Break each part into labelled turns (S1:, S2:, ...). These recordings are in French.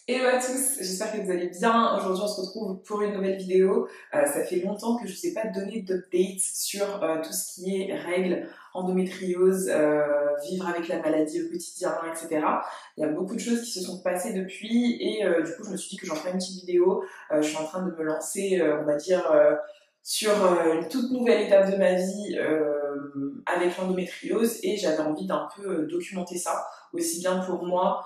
S1: Hello à tous, j'espère que vous allez bien. Aujourd'hui on se retrouve pour une nouvelle vidéo. Ça fait longtemps que je ne vous ai pas donné d'update sur tout ce qui est règles, endométriose, vivre avec la maladie au quotidien, etc. Il y a beaucoup de choses qui se sont passées depuis et du coup je me suis dit que j'en ferais une petite vidéo. Je suis en train de me lancer, on va dire, sur une toute nouvelle étape de ma vie avec l'endométriose et j'avais envie d'un peu documenter ça, aussi bien pour moi,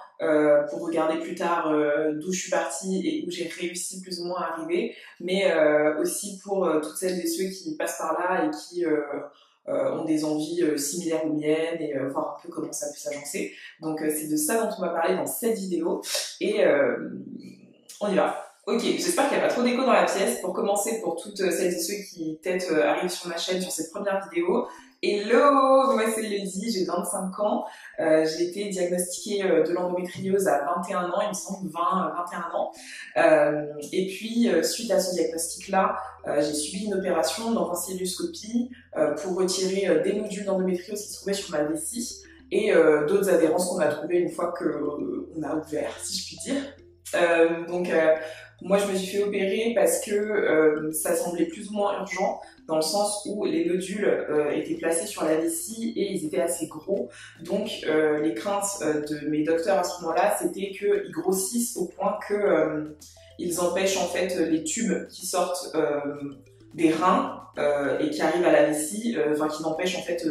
S1: pour regarder plus tard d'où je suis partie et où j'ai réussi plus ou moins à arriver, mais aussi pour toutes celles et ceux qui passent par là et qui ont des envies similaires aux miennes et voir un peu comment ça peut s'agencer. Donc c'est de ça dont on va parler dans cette vidéo et on y va. Ok, j'espère qu'il n'y a pas trop d'écho dans la pièce. Pour commencer, pour toutes celles et ceux qui peut-être arrivent sur ma chaîne sur cette première vidéo, hello, moi c'est Lady, j'ai 25 ans, j'ai été diagnostiquée de l'endométriose à 21 ans, il me semble 20-21 ans. Et puis, suite à ce diagnostic-là, j'ai subi une opération d'endométrioscopie pour retirer des nodules d'endométriose qui se trouvaient sur ma vessie et d'autres adhérences qu'on a trouvées une fois qu'on a ouvert, si je puis dire. Moi je me suis fait opérer parce que ça semblait plus ou moins urgent dans le sens où les nodules étaient placés sur la vessie et ils étaient assez gros. Donc les craintes de mes docteurs à ce moment-là, c'était qu'ils grossissent au point que ils empêchent en fait les tubes qui sortent des reins et qui arrivent à la vessie, enfin qui n'empêchent en fait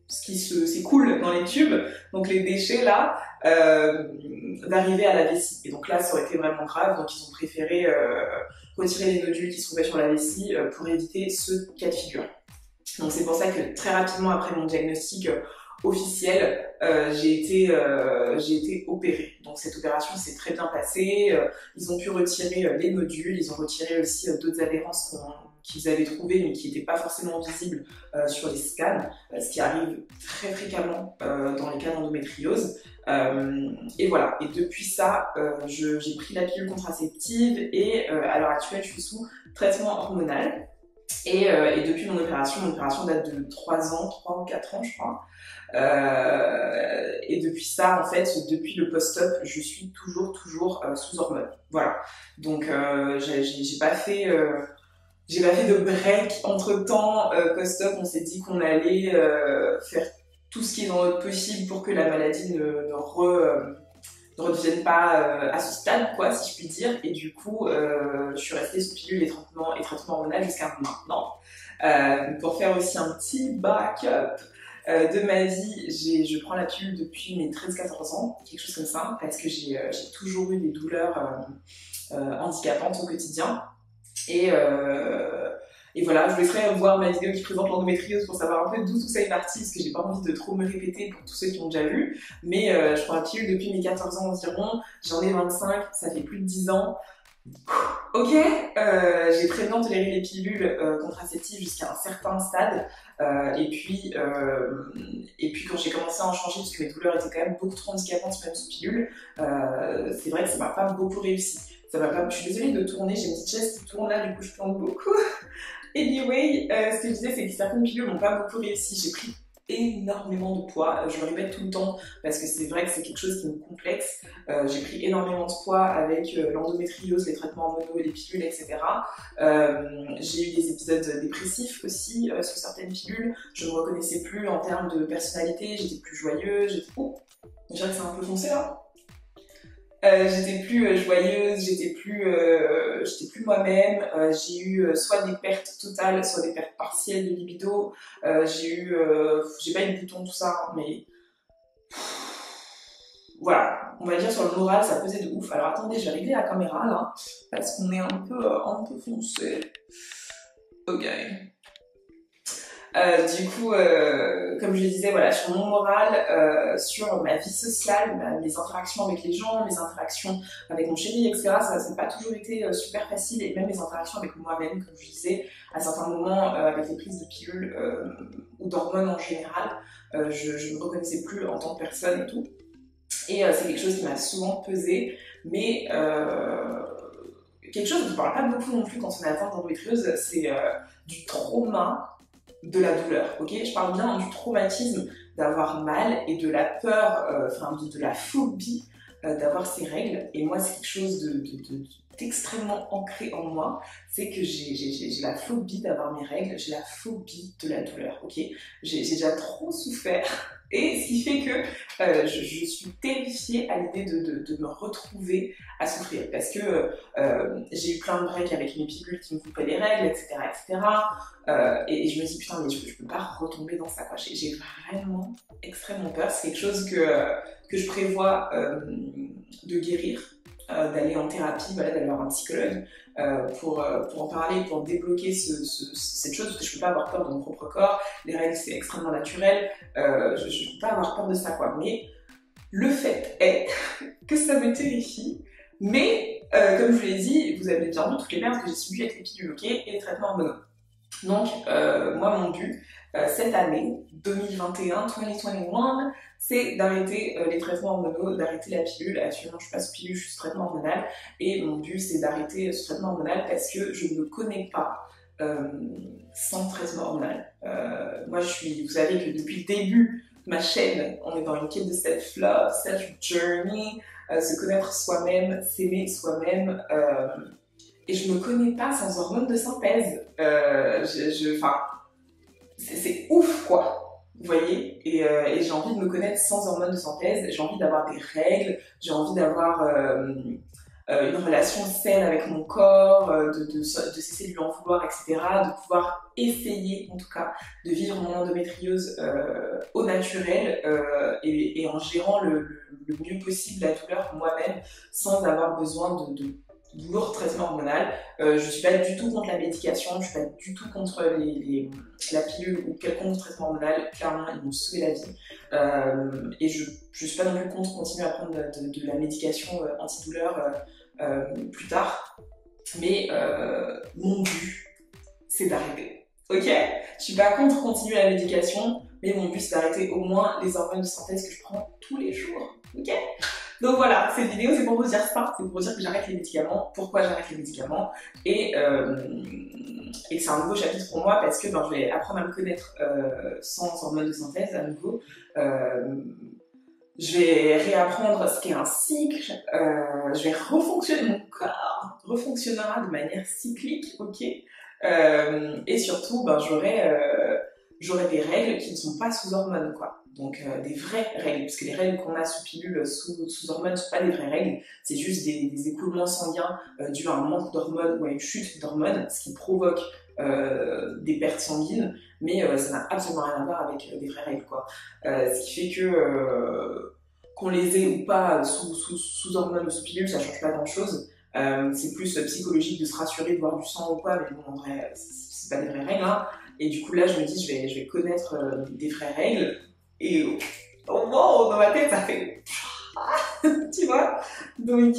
S1: ce qui s'écoule dans les tubes, donc les déchets là, d'arriver à la vessie. Et donc là, ça aurait été vraiment grave, donc ils ont préféré retirer les nodules qui se trouvaient sur la vessie pour éviter ce cas de figure. Donc c'est pour ça que très rapidement après mon diagnostic officiel, j'ai été opérée. Donc cette opération s'est très bien passée, ils ont pu retirer les nodules, ils ont retiré aussi d'autres adhérences qu'ils avaient trouvées mais qui n'étaient pas forcément visibles sur les scans, ce qui arrive très fréquemment dans les cas d'endométriose. Et voilà, et depuis ça, j'ai pris la pilule contraceptive et à l'heure actuelle, je suis sous traitement hormonal. Et depuis mon opération date de 3 ans, 3 ou 4 ans je crois. Et depuis ça, en fait, depuis le post-op, je suis toujours sous hormones. Voilà. Donc j'ai pas fait de break entre temps. Post-op, on s'est dit qu'on allait faire tout ce qui est dans notre possible pour que la maladie ne redevienne pas à ce stade, quoi, si je puis dire. Et du coup, je suis restée sous pilule et traitement hormonal jusqu'à maintenant. Pour faire aussi un petit backup de ma vie, je prends la pilule depuis mes 13-14 ans, quelque chose comme ça, parce que j'ai toujours eu des douleurs handicapantes au quotidien. Et voilà, je vous laisserai voir ma vidéo qui présente l'endométriose pour savoir un peu d'où tout ça est parti, parce que j'ai pas envie de trop me répéter pour tous ceux qui ont déjà vu. Mais je prends la pilule depuis mes 14 ans environ, j'en ai 25, ça fait plus de 10 ans. Ok, j'ai très bien toléré les pilules contraceptives jusqu'à un certain stade. Et puis quand j'ai commencé à en changer, parce que mes douleurs étaient quand même beaucoup trop handicapantes même sous pilule, c'est vrai que ça m'a pas beaucoup réussi. Je suis désolée de tourner, j'ai une petite chaise qui tourne là, du coup je plante beaucoup. Anyway, ce que je disais, c'est que certaines pilules n'ont pas beaucoup réussi. J'ai pris énormément de poids, je le répète tout le temps parce que c'est vrai que c'est quelque chose qui me complexe. J'ai pris énormément de poids avec l'endométriose, les traitements hormonaux, les pilules, etc. J'ai eu des épisodes dépressifs aussi sous certaines pilules. Je ne me reconnaissais plus en termes de personnalité, j'étais plus joyeuse, oh, je dirais que c'est un peu foncé là. J'étais plus joyeuse, j'étais plus moi-même. J'ai eu soit des pertes totales, soit des pertes partielles de libido. J'ai pas eu de bouton tout ça, hein, mais voilà, on va dire sur le moral, ça pesait de ouf. Alors attendez, je vais régler la caméra là, parce qu'on est un peu foncé. Ok. Du coup, comme je le disais, voilà, sur mon moral, sur ma vie sociale, mes interactions avec les gens, mes interactions avec mon chéri, etc., ça n'a pas toujours été super facile, et même mes interactions avec moi-même, comme je disais, à certains moments, avec les prises de pilules ou d'hormones en général, je ne me reconnaissais plus en tant que personne et tout. Et c'est quelque chose qui m'a souvent pesé, mais quelque chose dont on ne parle pas beaucoup non plus quand on est atteint d'endométriose, c'est du trauma de la douleur, ok? Je parle bien du traumatisme d'avoir mal et de la peur, de la phobie d'avoir ces règles. Et moi, c'est quelque chose d'extrêmement ancré en moi, c'est que j'ai la phobie d'avoir mes règles, j'ai la phobie de la douleur, ok? J'ai déjà trop souffert, et ce qui fait que je suis terrifiée à l'idée de me retrouver à souffrir, parce que j'ai eu plein de breaks avec mes pilules qui me coupaient les règles, etc., etc. Et je me dis, putain, mais je peux pas retomber dans ça, quoi. J'ai vraiment extrêmement peur, c'est quelque chose que je prévois de guérir, d'aller en thérapie, voilà, d'aller voir un psychologue pour en parler, pour débloquer cette chose, parce que je peux pas avoir peur de mon propre corps, les règles c'est extrêmement naturel, je peux pas avoir peur de ça, quoi. Mais le fait est que ça me terrifie, mais comme je vous l'ai dit, vous avez bien vu toutes les merdes que j'ai subies avec les pilules, ok, et les traitements hormonaux. Donc, moi, mon but, cette année, 2021, c'est d'arrêter les traitements hormonaux, d'arrêter la pilule. Actuellement, je suis pas sous pilule, je suis sous traitement hormonal. Et mon but, c'est d'arrêter ce traitement hormonal parce que je ne me connais pas sans traitement hormonal. Moi, vous savez que depuis le début de ma chaîne, on est dans une quête de self-love, self-journey, se connaître soi-même, s'aimer soi-même. Et je me connais pas sans hormones de synthèse. C'est ouf, quoi. Vous voyez, et j'ai envie de me connaître sans hormones de synthèse. J'ai envie d'avoir des règles. J'ai envie d'avoir une relation saine avec mon corps, de cesser de lui en vouloir, etc. De pouvoir essayer, en tout cas, de vivre mon endométriose au naturel et en gérant le mieux possible la douleur moi-même, sans avoir besoin de lourd traitement hormonal. Je suis pas du tout contre la médication, je suis pas du tout contre la pilule ou quelconque traitement hormonal. Clairement, ils m'ont sauvé la vie. Et je suis pas non plus contre continuer à prendre de la médication antidouleur plus tard. Mais mon but, c'est d'arrêter. Ok? Je suis pas contre continuer la médication, mais mon but, c'est d'arrêter au moins les hormones de synthèse que je prends tous les jours. Ok? Donc voilà, cette vidéo c'est pour vous dire ça, c'est pour vous dire que j'arrête les médicaments, pourquoi j'arrête les médicaments, et que c'est un nouveau chapitre pour moi parce que je vais apprendre à me connaître sans hormones de synthèse à nouveau. Je vais réapprendre ce qu'est un cycle, je vais refonctionner, mon corps refonctionnera de manière cyclique, ok, et surtout j'aurai des règles qui ne sont pas sous hormones, quoi. Donc des vraies règles, parce que les règles qu'on a sous pilule, sous hormones, ne sont pas des vraies règles, c'est juste des écoulements sanguins dus à un manque d'hormones ou à une chute d'hormones, ce qui provoque des pertes sanguines, mais ça n'a absolument rien à voir avec des vraies règles, quoi. Ce qui fait que qu'on les ait ou pas sous hormones ou sous pilule, ça change pas grand-chose. C'est plus psychologique de se rassurer de voir du sang ou quoi, mais bon, en vrai, c'est pas des vraies règles, hein. Et du coup, là, je me dis, je vais connaître des vraies règles. Et oh, wow, dans ma tête, ça fait... tu vois. Donc,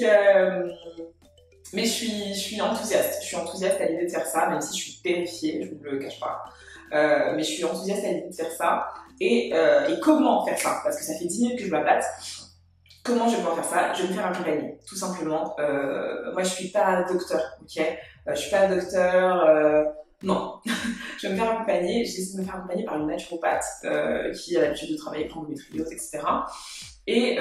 S1: mais je suis enthousiaste. Je suis enthousiaste à l'idée de faire ça, même si je suis terrifiée, je ne vous le cache pas. Mais je suis enthousiaste à l'idée de faire ça. Et comment faire ça? Parce que ça fait 10 minutes que je m'abatte. Comment je vais pouvoir faire ça? Je vais me faire accompagner, tout simplement. Moi, je suis pas docteur, ok? Je suis pas docteur... Non, je vais me faire accompagner, j'ai décidé de me faire accompagner par une naturopathe qui a l'habitude de travailler avec l'endométriose, etc. Et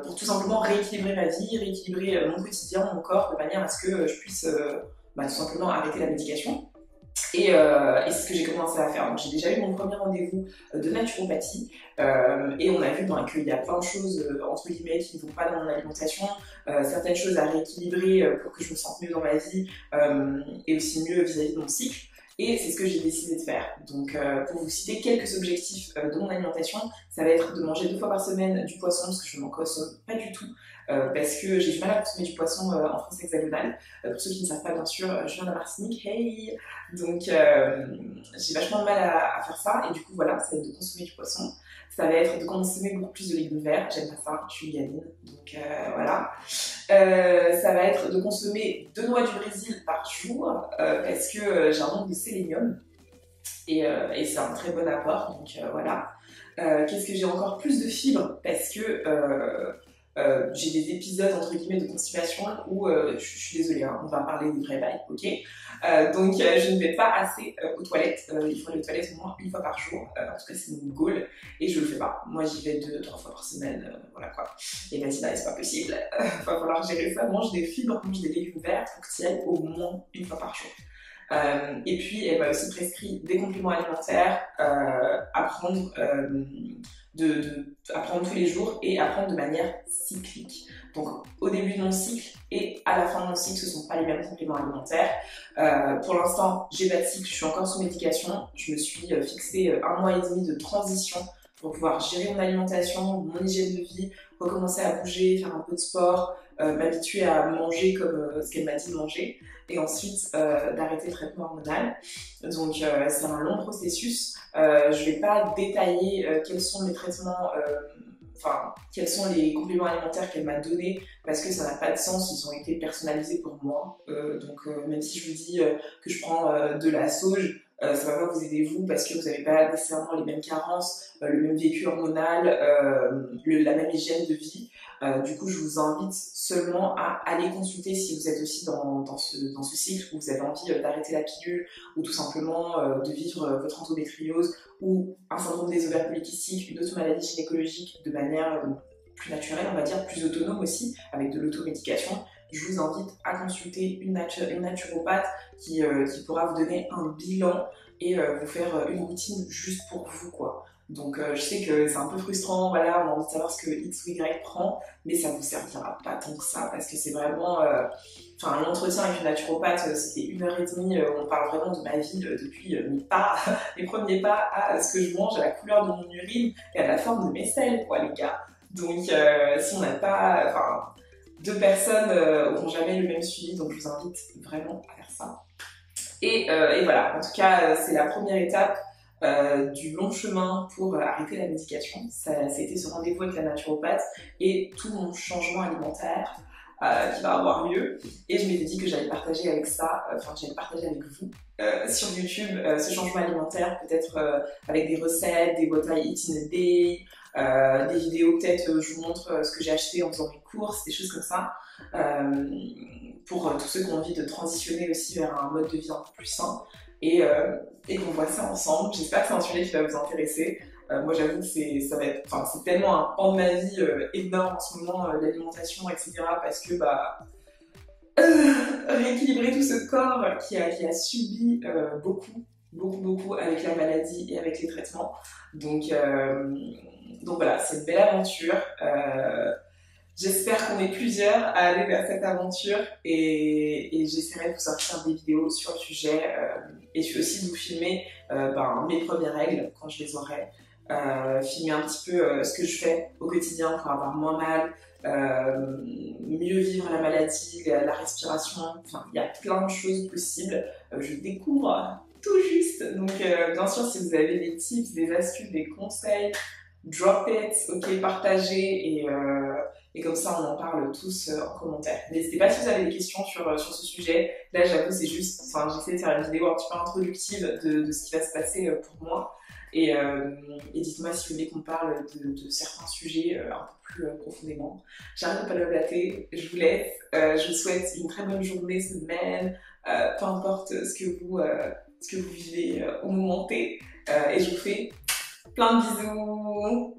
S1: pour tout simplement rééquilibrer ma vie, rééquilibrer mon quotidien, mon corps, de manière à ce que je puisse tout simplement arrêter la médication. Et c'est ce que j'ai commencé à faire. Donc, j'ai déjà eu mon premier rendez-vous de naturopathie et on a vu qu'il y a plein de choses entre guillemets qui ne vont pas dans mon alimentation, certaines choses à rééquilibrer pour que je me sente mieux dans ma vie et aussi mieux vis-à-vis de mon cycle. Et c'est ce que j'ai décidé de faire. Donc pour vous citer quelques objectifs de mon alimentation, ça va être de manger 2 fois par semaine du poisson, parce que je n'en consomme pas du tout, parce que j'ai du mal à consommer du poisson en France hexagonale. Pour ceux qui ne savent pas, bien sûr, je viens de la Martinique, hey. Donc j'ai vachement de mal à faire ça, et du coup voilà, ça va être de consommer du poisson. Ça va être de consommer beaucoup plus de légumes verts, j'aime pas ça, je suis gamine, donc voilà. Ça va être de consommer 2 noix du Brésil par jour, parce que j'ai un manque de sélénium, et c'est un très bon apport, donc voilà. Qu'est-ce que j'ai encore? Plus de fibres, parce que j'ai des épisodes entre guillemets de constipation où je suis désolée, hein, on va parler des vrais bails, ok. Donc je ne vais pas assez aux toilettes, il faut aller aux toilettes au moins une fois par jour, en tout cas c'est mon goal, et je le fais pas. Moi j'y vais 2-3 fois par semaine, voilà quoi. Et là c'est pas possible, il va falloir gérer ça, mange des fibres, mange des légumes verts pour que tu y ailles au moins une fois par jour. Et puis elle m'a aussi prescrit des compléments alimentaires à prendre, à prendre tous les jours et à prendre de manière cyclique. Donc au début de mon cycle et à la fin de mon cycle, ce ne sont pas les mêmes compléments alimentaires. Pour l'instant, j'ai pas de cycle, je suis encore sous médication. Je me suis fixé 1 mois et demi de transition pour pouvoir gérer mon alimentation, mon hygiène de vie, recommencer à bouger, faire un peu de sport, m'habituer à manger comme ce qu'elle m'a dit de manger, et ensuite d'arrêter le traitement hormonal. Donc c'est un long processus. Je vais pas détailler quels sont mes traitements, enfin quels sont les compléments alimentaires qu'elle m'a donnés, parce que ça n'a pas de sens, ils ont été personnalisés pour moi. Donc même si je vous dis que je prends de la sauge, ça va pas vous aider vous parce que vous n'avez pas nécessairement les mêmes carences, le même vécu hormonal, la même hygiène de vie. Du coup, je vous invite seulement à aller consulter si vous êtes aussi dans ce cycle où vous avez envie d'arrêter la pilule ou tout simplement de vivre votre endométriose ou un syndrome des ovaires polykystiques, une autre maladie gynécologique de manière plus naturelle, on va dire, plus autonome aussi, avec de l'automédication. Je vous invite à consulter une naturopathe qui pourra vous donner un bilan et vous faire une routine juste pour vous, quoi. Donc je sais que c'est un peu frustrant, voilà, on a envie de savoir ce que X ou Y prend, mais ça ne vous servira pas tant que ça, parce que c'est vraiment... Enfin, l'entretien avec une naturopathe, c'était 1h30, on parle vraiment de ma vie depuis mes premiers pas à ce que je mange, à la couleur de mon urine et à la forme de mes selles, quoi, les gars. Donc si on n'a pas... Enfin, 2 personnes n'auront jamais le même suivi, donc je vous invite vraiment à faire ça. Et voilà, en tout cas, c'est la première étape du long chemin pour arrêter la médication. Ça a été ce rendez-vous avec la naturopathe et tout mon changement alimentaire qui va avoir lieu. Et je m'étais dit que j'allais partager avec j'allais partager avec vous sur YouTube ce changement alimentaire, peut-être avec des recettes, des what I eat in a day, des vidéos peut-être je vous montre ce que j'ai acheté en faisant mes courses, des choses comme ça, pour tous ceux qui ont envie de transitionner aussi vers un mode de vie un peu plus sain, et qu'on voit ça ensemble. J'espère que c'est un sujet qui va vous intéresser. Moi j'avoue que c'est tellement un pan de ma vie énorme en ce moment, l'alimentation, etc. Parce que rééquilibrer tout ce corps qui a subi beaucoup avec la maladie et avec les traitements. Donc voilà, c'est une belle aventure. J'espère qu'on est plusieurs à aller vers cette aventure, et j'essaierai de vous sortir des vidéos sur le sujet et puis aussi de vous filmer mes premières règles quand je les aurai. Filmer un petit peu ce que je fais au quotidien pour avoir moins mal, mieux vivre la maladie, la respiration, enfin il y a plein de choses possibles. Je découvre tout juste, donc bien sûr si vous avez des tips, des astuces, des conseils, drop it, ok, partagez, et comme ça on en parle tous en commentaire. N'hésitez pas si vous avez des questions sur ce sujet. Là j'avoue c'est juste, j'essaie de faire une vidéo un petit peu introductive de ce qui va se passer pour moi. Et dites-moi si vous voulez qu'on parle de certains sujets un peu plus profondément. J'arrête de pas blablater, je vous laisse. Je vous souhaite une très bonne journée, semaine, peu importe ce que vous vivez au moment T. Et je vous fais plein de bisous.